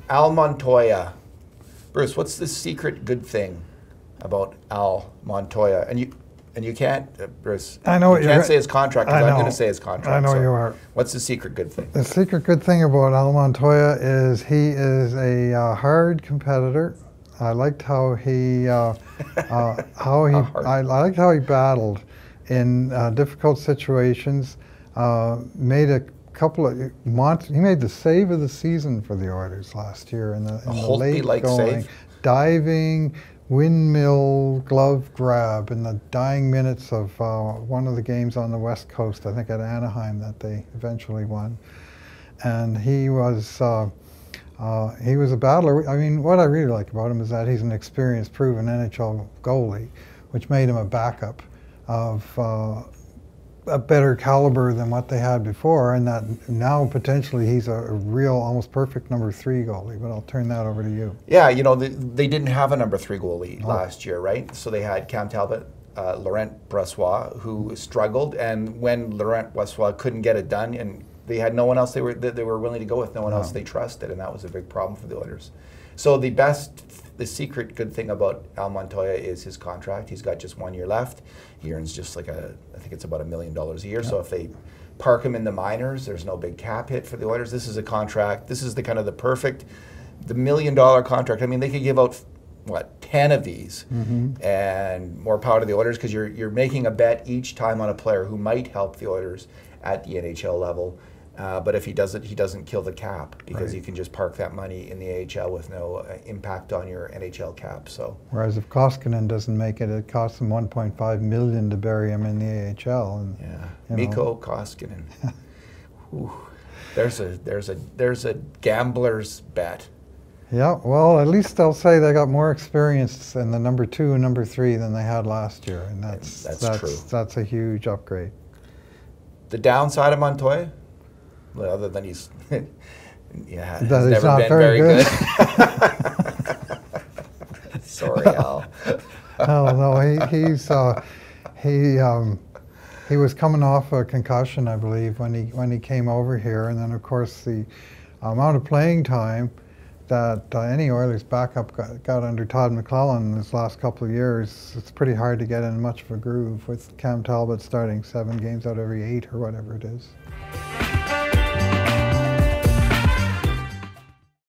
Al Montoya. Bruce, what's the secret good thing about Al Montoya? And you can't, Bruce. I know you can't say his contract because I'm going to say his contract. I know so you are. What's the secret good thing? The secret good thing about Al Montoya is he is a hard competitor. I liked how he I liked how he battled in difficult situations. Made a couple of he made the save of the season for the Oilers last year in the late going, save? Diving windmill glove grab in the dying minutes of one of the games on the West Coast, I think at Anaheim, that they eventually won. And he was a battler. I mean, what I really like about him is that he's an experienced, proven NHL goalie, which made him a backup of a better caliber than what they had before, and that now potentially he's a real, almost perfect number 3 goalie. But I'll turn that over to you. Yeah, you know, they didn't have a number 3 goalie last year, right? So they had Cam Talbot, Laurent Brossoit, who struggled, and when Laurent Brossoit couldn't get it done, and they had no one else they were willing to go with, no one else they trusted, and that was a big problem for the Oilers. So the secret good thing about Al Montoya is his contract. He's got just 1 year left. He earns just like I think it's about $1 million a year. So if they park him in the minors, there's no big cap hit for the Oilers. This is a contract. This is the kind of the $1 million contract. I mean, they could give out, what, 10 of these, and more power to the Oilers, because you're making a bet each time on a player who might help the Oilers at the NHL level. But if he doesn't, he doesn't kill the cap, because you can just park that money in the AHL with no impact on your NHL cap. So whereas if Koskinen doesn't make it, it costs them $1.5 million to bury him in the AHL. And, Mikko Koskinen. There's a gambler's bet. Yeah, well, at least they'll say they got more experience in the number 2 and number 3 than they had last year, and that's true. That's a huge upgrade. The downside of Montoya, well, other than he's he's never been very good. Sorry, Al. No, he was coming off a concussion, I believe, when he came over here, and then of course the amount of playing time that any Oilers backup got under Todd McClellan this last couple of years, it's pretty hard to get in much of a groove with Cam Talbot starting 7 games out of every 8 or whatever it is.